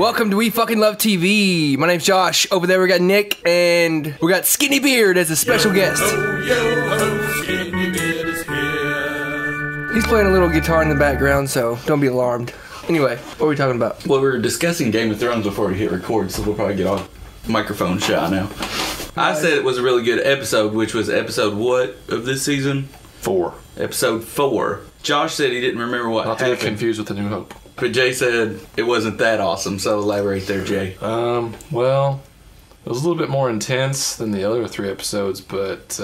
Welcome to We Fucking Love TV. My name's Josh. Over there we got Nick, and we got Skinny Beard as a special guest. Skinny Beard is here. He's playing a little guitar in the background, so don't be alarmed. Anyway, what are we talking about? Well, we were discussing Game of Thrones before we hit record, so we'll probably get off microphone shy now. I said it was a really good episode, which was episode what of this season? 4. Episode 4. Josh said he didn't remember what Not to get happened, confused with A New Hope. but Jay said it wasn't that awesome, so elaborate there, Jay. Well, it was a little bit more intense than the other 3 episodes, but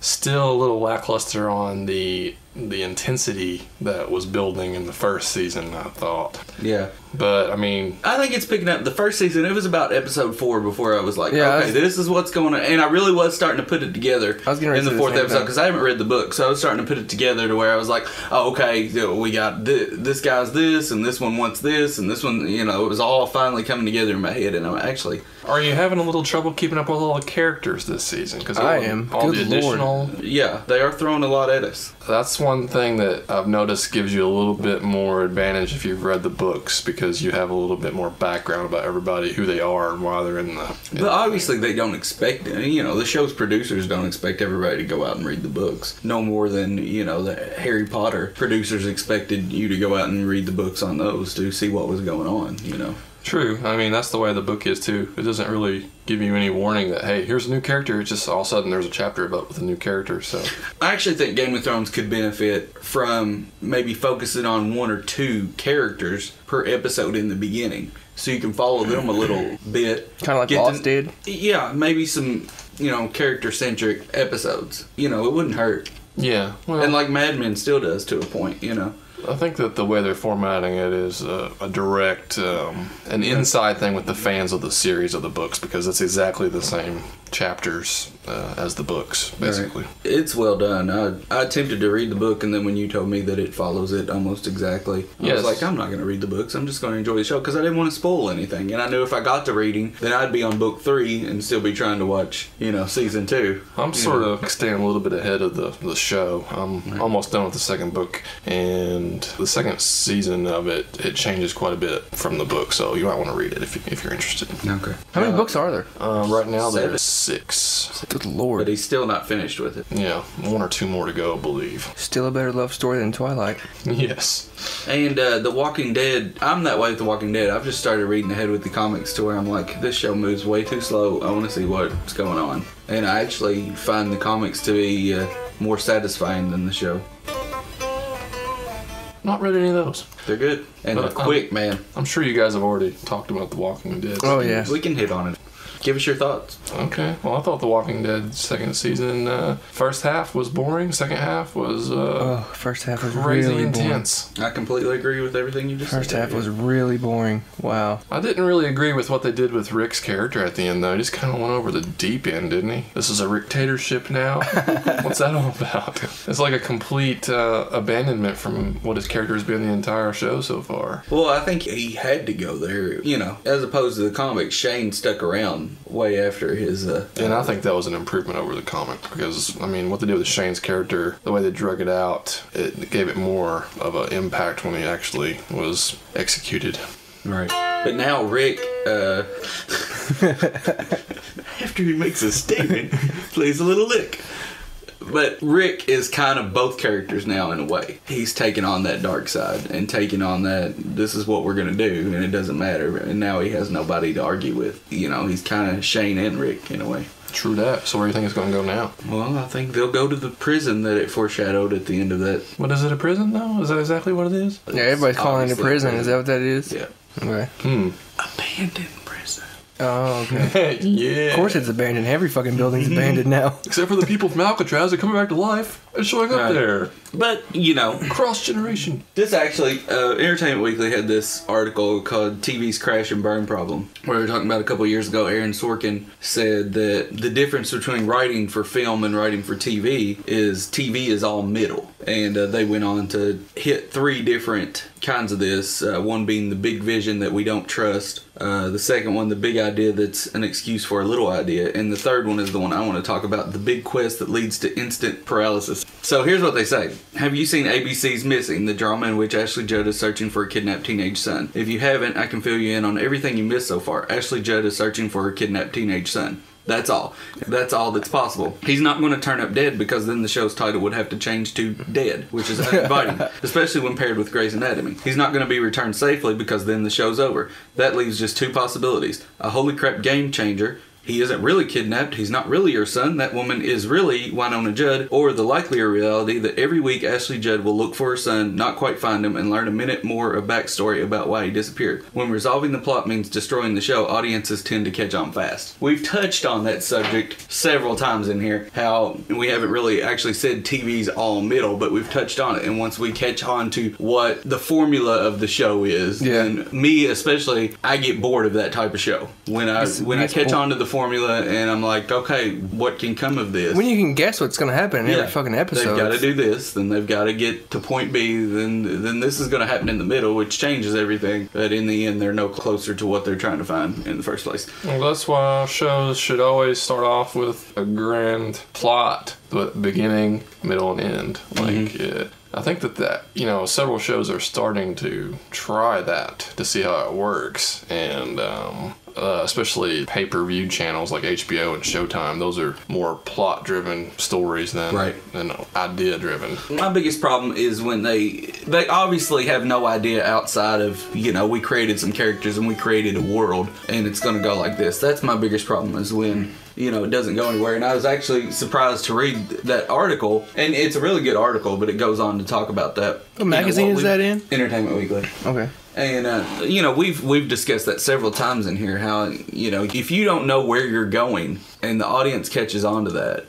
still a little lackluster on the intensity that was building in the first season, I thought. Yeah. But, I mean... I think it's picking up. The first season, it was about episode 4 before I was like, Yeah, okay, this is what's going on. And I really was starting to put it together I was getting ready in the to say 4th the same episode thing. because I haven't read the book. So I was starting to put it together to where I was like, oh, okay, we got this guy's this, and this one wants this, and this one, you know, it was all finally coming together in my head. And I'm actually... Are you having a little trouble keeping up with all the characters this season? Because I am. all Good the additional... Yeah, they are throwing a lot at us. That's one thing that I've noticed gives you a little bit more advantage if you've read the books, because you have a little bit more background about everybody, who they are, and why they're in the... But obviously they don't expect it. You know, the show's producers don't expect everybody to go out and read the books. No more than, you know, the Harry Potter producers expected you to go out and read the books on those to see what was going on, you know. True. I mean, that's the way the book is, too. It doesn't really give you any warning that, hey, here's a new character. It's just all of a sudden there's a chapter about with a new character, so... I actually think Game of Thrones could benefit from maybe focusing on 1 or 2 characters per episode in the beginning. So you can follow them a little bit. Kind of like Lost did. Yeah, maybe some, you know, character-centric episodes. You know, it wouldn't hurt. Yeah. Well, And like Mad Men still does to a point, you know. I think that the way they're formatting it is a direct, an inside thing with the fans of the series of the books, because it's exactly the same chapters as the books, basically. Right. It's well done. I attempted to read the book, and then when you told me that it follows it almost exactly, I was like, I'm not going to read the books. I'm just going to enjoy the show, because I didn't want to spoil anything. And I knew if I got to reading, then I'd be on book 3 and still be trying to watch, you know, season 2. I'm sort of staying a little bit ahead of the show. I'm almost done with the second book, and the second season of it changes quite a bit from the book, so you might want to read it if you're interested. Okay. How many books are there? Right now 7. there's 6. Good lord. But he's still not finished with it. Yeah, 1 or 2 more to go, I believe. Still a better love story than Twilight. Yes. And The Walking Dead, I'm that way with The Walking Dead. I've just started reading ahead with the comics to where I'm like, this show moves way too slow. I want to see what's going on. And I actually find the comics to be more satisfying than the show. Not read any of those. They're good. And But, they're quick, man. I'm sure you guys have already talked about The Walking Dead. Oh, yeah. We can hit on it. Give us your thoughts. Okay. Well, I thought The Walking Dead second season, first half was boring. Second half was First half was crazy really intense. I completely agree with everything you just boring. First said. half was really boring. Wow. I didn't really agree with what they did with Rick's character at the end, though. He just kind of went over the deep end, didn't he? This is a Ricktatorship now? What's that all about? It's like a complete abandonment from what his character has been the entire show so far. Well, I think he had to go there, you know. As opposed to the comics, Shane stuck around way after his... And I think that was an improvement over the comic, because, I mean, what they did with Shane's character, the way they drug it out, it gave it more of an impact when he actually was executed. Right. But now Rick, after he makes a statement, plays a little lick. But Rick is kind of both characters now in a way. He's taking on that dark side and taking on that, this is what we're going to do, and it doesn't matter. And now he has nobody to argue with. You know, he's kind of Shane and Rick in a way. True that. So where do you think it's going to go now? Well, I think they'll go to the prison that it foreshadowed at the end of that. What is it, a prison, though? Is that exactly what it is? Yeah, everybody's calling it a Obviously prison. Is that what that is? Yeah. Okay. Abandoned prison. Oh, okay. Yeah. Of course it's abandoned. Every fucking building's abandoned now. Except for the people from Alcatraz that are coming back to life and showing up Right. there. But, you know, Cross generation. this actually, Entertainment Weekly had this article called TV's Crash and Burn Problem, where they were talking about a couple of years ago, Aaron Sorkin said that the difference between writing for film and writing for TV is all middle. And they went on to hit 3 different kinds of this. One being the big vision that we don't trust. The second one, the big idea that's an excuse for a little idea. And the third one is the one I want to talk about, the big quest that leads to instant paralysis. So here's what they say. Have you seen ABC's Missing, the drama in which Ashley Judd is searching for a kidnapped teenage son? If you haven't, I can fill you in on everything you missed so far. Ashley Judd is searching for her kidnapped teenage son. That's all. That's all that's possible. He's not going to turn up dead, because then the show's title would have to change to Dead, which is uninviting, especially when paired with Grey's Anatomy. He's not going to be returned safely, because then the show's over. That leaves just two possibilities. A holy crap game changer. He isn't really kidnapped. He's not really your son. That woman is really Winona Judd. Or the likelier reality that every week Ashley Judd will look for her son, not quite find him, and learn a minute more of backstory about why he disappeared. When resolving the plot means destroying the show, audiences tend to catch on fast. We've touched on that subject several times in here, how we haven't really actually said TV's all middle, but we've touched on it. And once we catch on to what the formula of the show is, and me especially, I get bored of that type of show. When I catch on to the formula and I'm like, okay, what can come of this? When you can guess what's going to happen in every fucking episode. They've got to do this, then they've got to get to point B, then this is going to happen in the middle, which changes everything. But in the end, they're no closer to what they're trying to find in the first place. Well, that's why shows should always start off with a grand plot, but beginning, middle, and end. Like, I think that several shows are starting to try that to see how it works, and especially pay-per-view channels like HBO and Showtime. Those are more plot-driven stories than idea-driven. My biggest problem is when they obviously have no idea outside of, we created some characters and we created a world and it's going to go like this. That's my biggest problem, is when it doesn't go anywhere. And I was actually surprised to read that article, and it's a really good article, but it goes on to talk about that. What magazine is that in? Entertainment Weekly. Okay. And, we've discussed that several times in here, how, if you don't know where you're going and the audience catches on to that,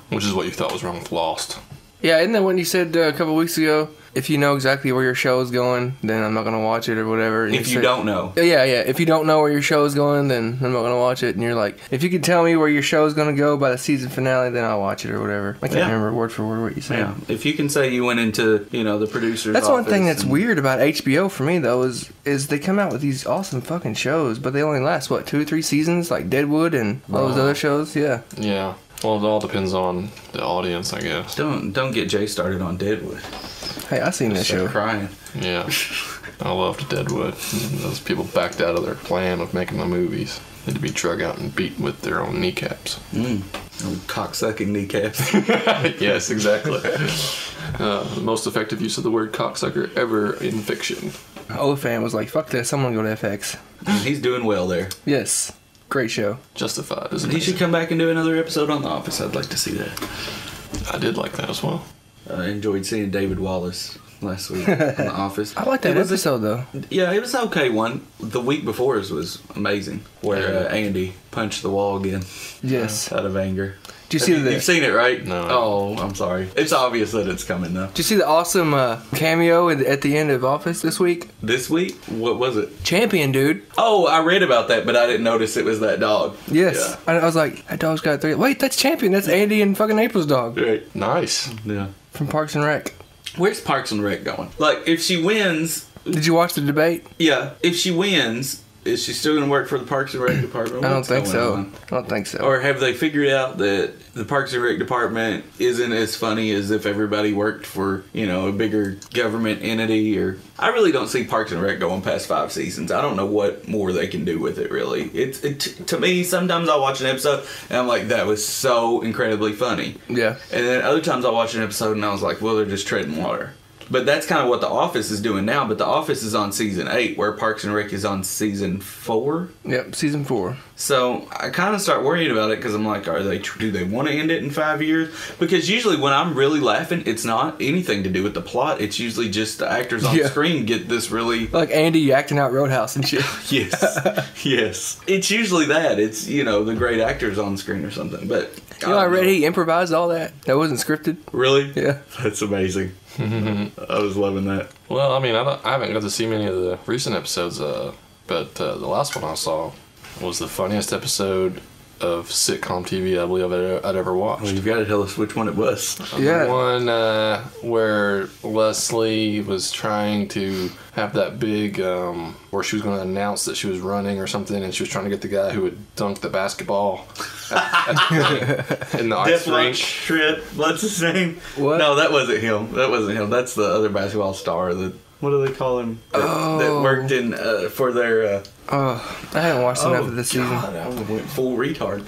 Which is what you thought was wrong with Lost. Yeah, isn't that what you said a couple weeks ago? If you know exactly where your show is going, then I'm not going to watch it or whatever. And if you don't know. Yeah. If you don't know where your show is going, then I'm not going to watch it. And you're like, if you could tell me where your show is going to go by the season finale, then I'll watch it or whatever. I can't remember word for word what you said. Yeah. If you can say you went into, the producer's That's office. one thing that's weird about HBO for me, though, is they come out with these awesome fucking shows, but they only last, 2 or 3 seasons? Like Deadwood and all those other shows? Yeah. Yeah. Well, it all depends on the audience, I guess. Don't get Jay started on Deadwood. Hey, I seen that show. Crying. Yeah. I loved Deadwood. Those people backed out of their plan of making the movies. They had to be drug out and beat with their own kneecaps. Cocksucking kneecaps. Yes, exactly. The most effective use of the word cocksucker ever in fiction. Oliphant was like, fuck this, I'm going to go to FX. And he's doing well there. Yes. Great show. Justified, isn't He it? should come back and do another episode on The Office. I'd like to see that. I did like that as well. I enjoyed seeing David Wallace last week on The Office. I like that episode, though. Yeah, it was okay one. The week before was amazing, where Andy punched the wall again. Yes. Out of anger. Did you see that? You've seen it, right? No. Oh, I'm sorry. It's obvious that it's coming, though. Did you see the awesome cameo at the end of Office this week? This week? What was it? Champion, dude. Oh, I read about that, but I didn't notice it was that dog. Yes. Yeah. I was like, that dog's got 3. Wait, that's Champion. That's Andy and fucking April's dog. Right. Nice. Yeah. From Parks and Rec. Where's Parks and Rec going? Like, if she wins... Did you watch the debate? Yeah. If she wins... Is she still going to work for the Parks and Rec department? I don't think so. Or have they figured out that the Parks and Rec department isn't as funny as if everybody worked for, a bigger government entity? Or I really don't see Parks and Rec going past 5 seasons. I don't know what more they can do with it, really. To me, sometimes I'll watch an episode and I'm like, that was so incredibly funny. Yeah. And then other times I'll watch an episode and I was like, well, they're just treading water. But that's kind of what The Office is doing now. But The Office is on season 8, where Parks and Rec is on season 4. Yep, season 4. So I kind of start worrying about it, because I'm like, do they want to end it in 5 years? Because usually when I'm really laughing, it's not anything to do with the plot. It's usually just the actors on screen get this really... Like Andy acting out Roadhouse and shit. Yes. It's usually that. It's, the great actors on screen or something. But I read he improvised all that. That wasn't scripted. Really? Yeah. That's amazing. I was loving that. Well, I mean, I haven't got to see many of the recent episodes, but the last one I saw was the funniest episode of sitcom TV I believe I'd ever watched. Well, you've got to tell us which one it was. Yeah. The one where Leslie was trying to have that big, where she was going to announce that she was running or something, and she was trying to get the guy who would dunk the basketball in the ice Death Rock rink. Trip. What's his name? What? No, that wasn't him. That's the other basketball star. What do they call him? That worked in for their. Oh, I haven't watched enough of this season. God, I went full retard.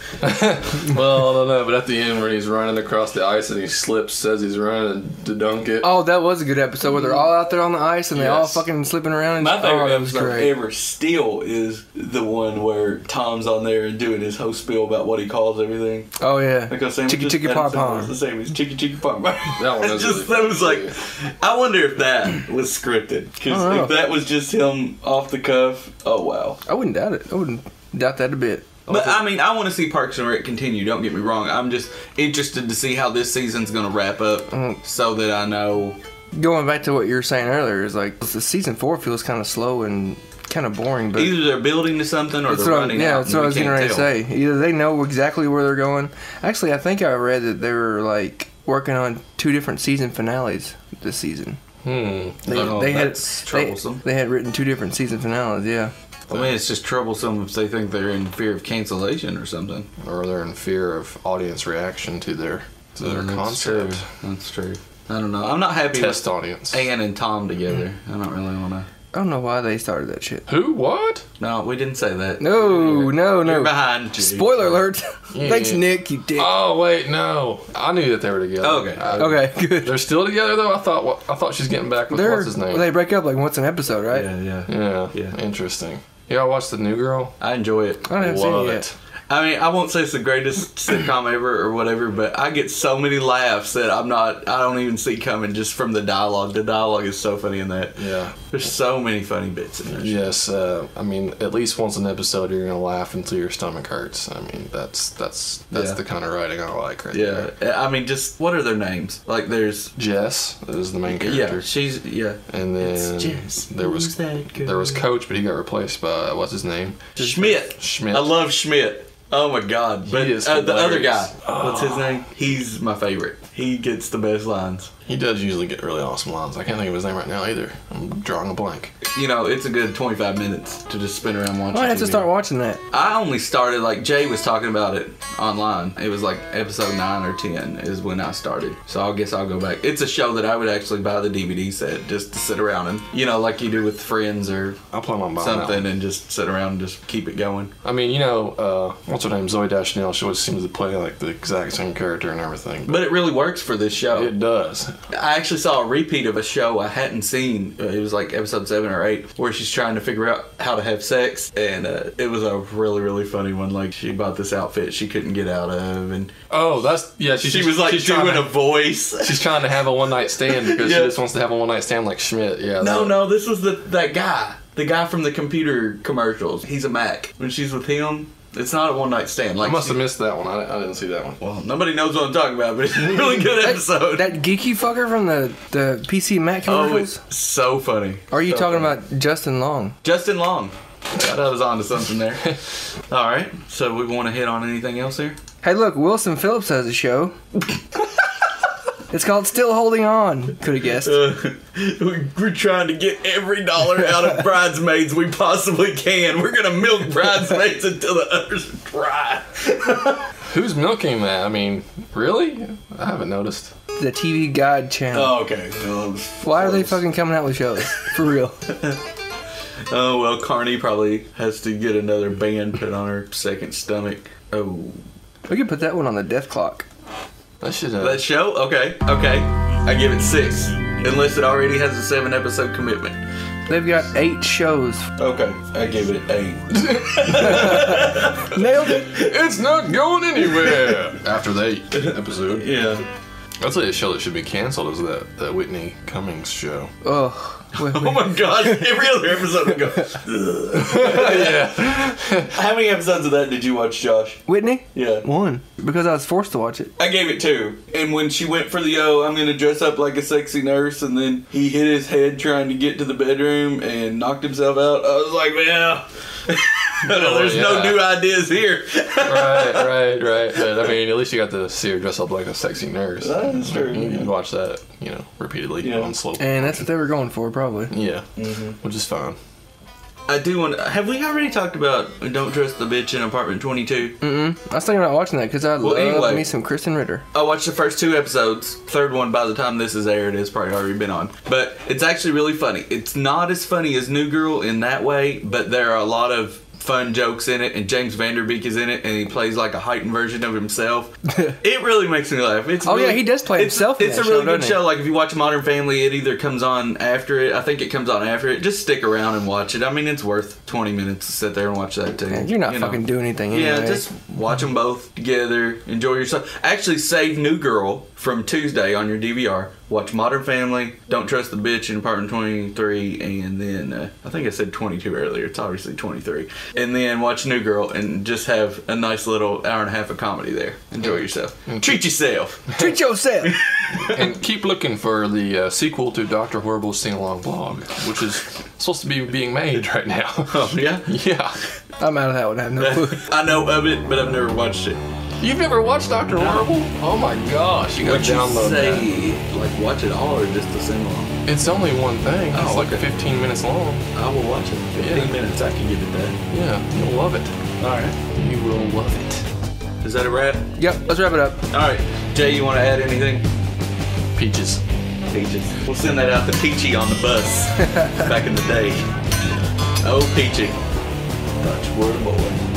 Well, I don't know, but at the end where he's running across the ice and he slips, says he's running to dunk it. Oh, that was a good episode where they're all out there on the ice and they all Yes. fucking slipping around. And My favorite that was episode great. ever still is the one where Tom's on there and doing his whole spiel about what he calls everything. Oh yeah, Like a chicky chicky pom pom. The same as chicky chicky pom pom. That one is just really that was like, funny. I wonder if that was scripted. I Because don't know. if that was just him off the cuff, oh wow. I wouldn't doubt it. I wouldn't doubt that a bit. But I mean, I want to see Parks and Rec continue. Don't get me wrong. I'm just interested to see how this season's going to wrap up, so that I know. Going back to what you were saying earlier, is like the season 4 feels kind of slow and kind of boring. But Either they're building to something or that's they're what running yeah, out. that's what I was getting ready to say. Either they know exactly where they're going. Actually, I think I read that they were like working on 2 different season finales this season. Hmm. That's troublesome. They had written 2 different season finales. Yeah. I mean, it's just troublesome if they think they're in fear of cancellation or something. Or they're in fear of audience reaction to their concept. That's true. I don't know. I'm not happy Test with audience. Ann and Tom together. I don't really want to. I don't know why they started that shit. Who? What? No, we didn't say that. No, no, You're no. behind. Jake. Spoiler alert. Yeah. Thanks, Nick. You dick. Oh wait, no. I knew that they were together. Okay. Okay, good. They're still together though. I thought she's getting back with what's his name. They break up like once an episode, right? Yeah. Yeah. Interesting. Y'all watch The New Girl? I enjoy it. I haven't seen Love it it. yet. I mean, I won't say it's the greatest sitcom ever or whatever, but I get so many laughs that I don't even see coming just from the dialogue. The dialogue is so funny in that. Yeah. There's so many funny bits in there. Yes. I mean, at least once an episode, you're gonna laugh until your stomach hurts. I mean, that's Yeah. the kind of writing I like. Right Yeah. there. I mean, just what are their names? Like, there's. Jess is the main character. Yeah, she's. Yeah. And then Jess. there was Who's that girl? there was Coach, but he got replaced by what's his name? Schmidt. Schmidt. I love Schmidt. Oh my god. But is the other guy. hilarious. What's his name? He's my favorite. He gets the best lines. He does usually get really awesome lines. I can't think of his name right now either. I'm drawing a blank. You know, it's a good 25 minutes to just spin around watching. I might have to TV. start watching that. I only started, like, Jay was talking about it online. It was like episode 9 or 10 is when I started. So I guess I'll go back. It's a show that I would actually buy the DVD set just to sit around and, you know, like you do with friends or I'll plan on buying that something one. and just sit around and just keep it going. I mean, you know, what's her name? Zoe Deschanel. She always seems to play like the exact same character and everything. But it really works for this show. It does. I actually saw a repeat of a show I hadn't seen. It was like episode 7 or 8, where she's trying to figure out how to have sex, and it was a really, really funny one. Like, she bought this outfit she couldn't get out of, and Oh, that's yeah. she was like she's doing trying a to, voice. she's trying to have a one night stand because Yeah. she just wants to have a one night stand like Schmidt. Yeah. No, this was that guy. The guy from the computer commercials. He's a Mac. When she's with him, it's not a one night stand. Like, I must have missed that one. I didn't see that one. well, nobody knows what I'm talking about, but it's a really good episode. That geeky fucker from the PC Mac Oh, commercials? it's so funny. Or are you So talking funny. about Justin Long? Justin Long? Thought I was on to something there. All right, so we want to hit on anything else here? Hey, look, Wilson Phillips has a show. It's called Still Holding On. Could have guessed. We're trying to get every dollar out of Bridesmaids we possibly can. We're gonna milk Bridesmaids until the others are dry. Who's milking that? I mean, really? I haven't noticed. The TV Guide channel. Oh, okay. Well, Why are they fucking coming out with shows? For real. Oh, well, Carney probably has to get another band put on her second stomach. Oh. We could put that one on the death clock. That should. That show? Okay. I give it 6. Unless it already has a 7-episode commitment. They've got 8 shows. Okay. I give it 8. Nailed it. It's not going anywhere. After the 8th episode. Yeah. I'll tell you a show that should be canceled is that Whitney Cummings show. Oh. Wait, Oh my god. Every other episode would go. Yeah. How many episodes of that did you watch, Josh? Whitney? Yeah. 1. Because I was forced to watch it. I gave it 2. And when she went for the, I'm going to dress up like a sexy nurse, and then he hit his head trying to get to the bedroom and knocked himself out, I was like, yeah. There's no new ideas here. right. But I mean, at least you got to see her dress up like a sexy nurse. That's true. You can watch that, repeatedly on slow. And that's what they were going for, probably. Yeah, which is fine. I do want to... Have we already talked about Don't Trust the Bitch in Apartment 22? I was thinking about watching that because I love me some Kristen Ritter. I watched the first 2 episodes. Third one, by the time this is aired, it's probably already been on. But it's actually really funny. It's not as funny as New Girl in that way, but there are a lot of fun jokes in it, and James Vanderbeek is in it, and he plays like a heightened version of himself. It really makes me laugh. It's really, he does play himself. It's a really good show. Like if you watch Modern Family, it either comes on after it. I think it comes on after it. Just stick around and watch it. I mean, it's worth 20 minutes to sit there and watch that too. Yeah, you're not fucking doing anything anyway. Yeah, just watch them both together. Enjoy yourself. Actually, save New Girl from Tuesday on your DVR. Watch Modern Family, Don't Trust the Bitch in Apartment 23, and then, I think I said 22 earlier, it's obviously 23. And then watch New Girl and just have a nice little hour and a half of comedy there. Enjoy yourself. Treat yourself. Treat yourself. And keep looking for the sequel to Dr. Horrible's Sing-Along Blog, which is supposed to be being made right now. Oh, yeah? Yeah. I'm out of that one, I have no clue. I know of it, but I've never watched it. You've never watched Dr. Horrible? Oh my gosh, you gotta download that. Like, watch it all or just the sing-along? It's only one thing. It's like okay. 15 minutes long. I will watch it. 15 minutes, I can give it that. Yeah, you'll love it. Alright. You will love it. Is that a wrap? Yep, let's wrap it up. Alright. Jay, you want to add anything? Peaches. Peaches. We'll send that out to Peachy on the bus back in the day. Oh, Peachy. Thought you were a boy.